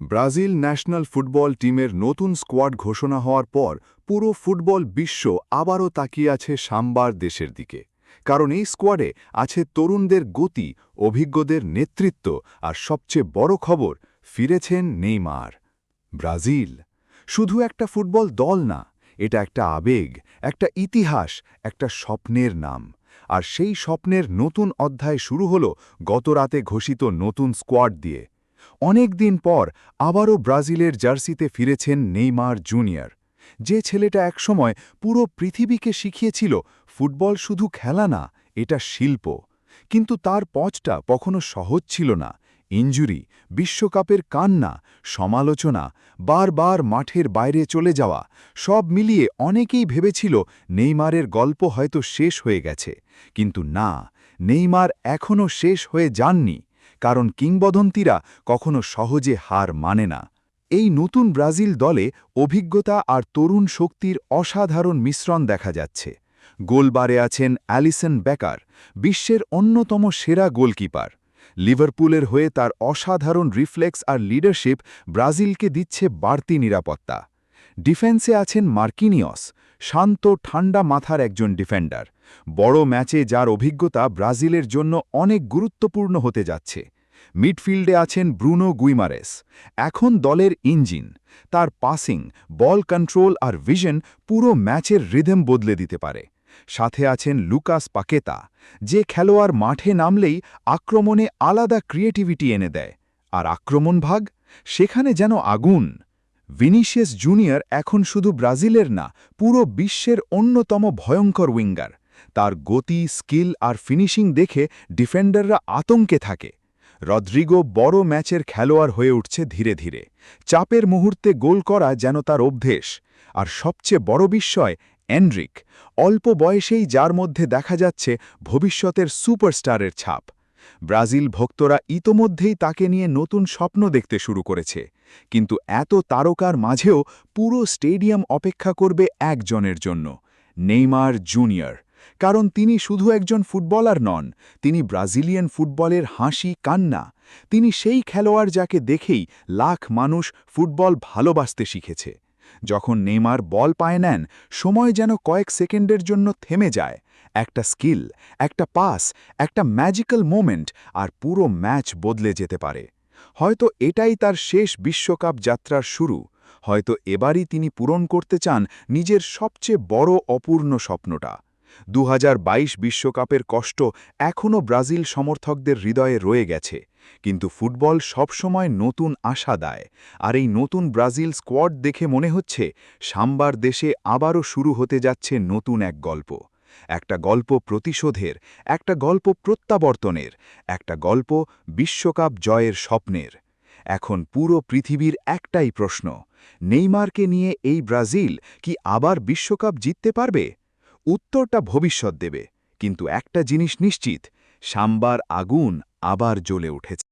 Brazil national football টিমের নতুন squad ঘোষণা হওয়ার পর পুরো ফুটবল বিশ্ব আবারও তাকিয়ে আছে সাম্বার দেশের দিকে। কারণ এই স্কোয়াডে আছে তরুণদের গতি, অভিজ্ঞদের নেতৃত্ব আর সবচেয়ে বড় খবর, ফিরেছেন নেইমার। ব্রাজিল শুধু একটা ফুটবল দল না, এটা একটা আবেগ, একটা ইতিহাস, একটা স্বপ্নের নাম। আর সেই স্বপ্নের নতুন অধ্যায় শুরু হল গতরাতে ঘোষিত নতুন স্কোয়াড দিয়ে। অনেক দিন পর আবারও ব্রাজিলের জার্সিতে ফিরেছেন নেইমার জুনিয়র। যে ছেলেটা একসময় পুরো পৃথিবীকে শিখিয়েছিল ফুটবল শুধু খেলা না, এটা শিল্প। কিন্তু তার পথটা কখনো সহজ ছিল না। ইনজুরি, বিশ্বকাপের কান্না, সমালোচনা, বারবার মাঠের বাইরে চলে যাওয়া, সব মিলিয়ে অনেকেই ভেবেছিল নেইমারের গল্প হয়তো শেষ হয়ে গেছে। কিন্তু না, নেইমার এখনও শেষ হয়ে যাননি। কারণ কিংবদন্তিরা কখনো সহজে হার মানে না। এই নতুন ব্রাজিল দলে অভিজ্ঞতা আর তরুণ শক্তির অসাধারণ মিশ্রণ দেখা যাচ্ছে। গোলবারে আছেন অ্যালিসন বেকার, বিশ্বের অন্যতম সেরা গোলকিপার। লিভারপুলের হয়ে তার অসাধারণ রিফ্লেক্স আর লিডারশিপ ব্রাজিলকে দিচ্ছে বাড়তি নিরাপত্তা। ডিফেন্সে আছেন মার্কিনিয়স, শান্ত ঠান্ডা মাথার একজন ডিফেন্ডার। বড় ম্যাচে যার অভিজ্ঞতা ব্রাজিলের জন্য অনেক গুরুত্বপূর্ণ হতে যাচ্ছে। মিডফিল্ডে আছেন ব্রুনো গুইমারেস, এখন দলের ইঞ্জিন। তার পাসিং, বল কন্ট্রোল আর ভিশন পুরো ম্যাচের রিদম বদলে দিতে পারে। সাথে আছেন লুকাস পাকেতা, যে খেলোয়াড় মাঠে নামলেই আক্রমণে আলাদা ক্রিয়েটিভিটি এনে দেয়। আর আক্রমণ ভাগ, সেখানে যেন আগুন। ভিনিসিয়াস জুনিয়র এখন শুধু ব্রাজিলের না, পুরো বিশ্বের অন্যতম ভয়ঙ্কর উইঙ্গার। তার গতি, স্কিল আর ফিনিশিং দেখে ডিফেন্ডাররা আতঙ্কে থাকে। রদ্রিগো বড় ম্যাচের খেলোয়াড় হয়ে উঠছে ধীরে ধীরে। চাপের মুহূর্তে গোল করা যেন তার অভ্যেস। আর সবচেয়ে বড় বিস্ময় এনরিক, অল্প বয়সেই যার মধ্যে দেখা যাচ্ছে ভবিষ্যতের সুপারস্টারের ছাপ। ব্রাজিল ভক্তরা ইতোমধ্যেই তাকে নিয়ে নতুন স্বপ্ন দেখতে শুরু করেছে। কিন্তু এত তারকার মাঝেও পুরো স্টেডিয়াম অপেক্ষা করবে একজনের জন্য, নেইমার জুনিয়র। কারণ তিনি শুধু একজন ফুটবলার নন, তিনি ব্রাজিলিয়ান ফুটবলের হাসি, কান্না। তিনি সেই খেলোয়াড় যাকে দেখেই লাখ মানুষ ফুটবল ভালোবাসতে শিখেছে। যখন নেইমার বল পায় নেন, সময় যেন কয়েক সেকেন্ডের জন্য থেমে যায়। একটা স্কিল, একটা পাস, একটা ম্যাজিক্যাল মোমেন্ট, আর পুরো ম্যাচ বদলে যেতে পারে। হয়তো এটাই তার শেষ বিশ্বকাপ যাত্রার শুরু। হয়তো এবারই তিনি পূরণ করতে চান নিজের সবচেয়ে বড় অপূর্ণ স্বপ্নটা। 2022 বিশ্বকাপের কষ্ট এখনও ব্রাজিল সমর্থকদের হৃদয়ে রয়ে গেছে। কিন্তু ফুটবল সবসময় নতুন আশা দেয়। আর এই নতুন ব্রাজিল স্কোয়াড দেখে মনে হচ্ছে সাম্বার দেশে আবারও শুরু হতে যাচ্ছে নতুন এক গল্প। একটা গল্প প্রতিশোধের, একটা গল্প প্রত্যাবর্তনের, একটা গল্প বিশ্বকাপ জয়ের স্বপ্নের। এখন পুরো পৃথিবীর একটাই প্রশ্ন, নেইমারকে নিয়ে এই ব্রাজিল কি আবার বিশ্বকাপ জিততে পারবে? উত্তরটা ভবিষ্যৎ দেবে। কিন্তু একটা জিনিস নিশ্চিত, সাম্বার আগুন আবার জ্বলে উঠেছে।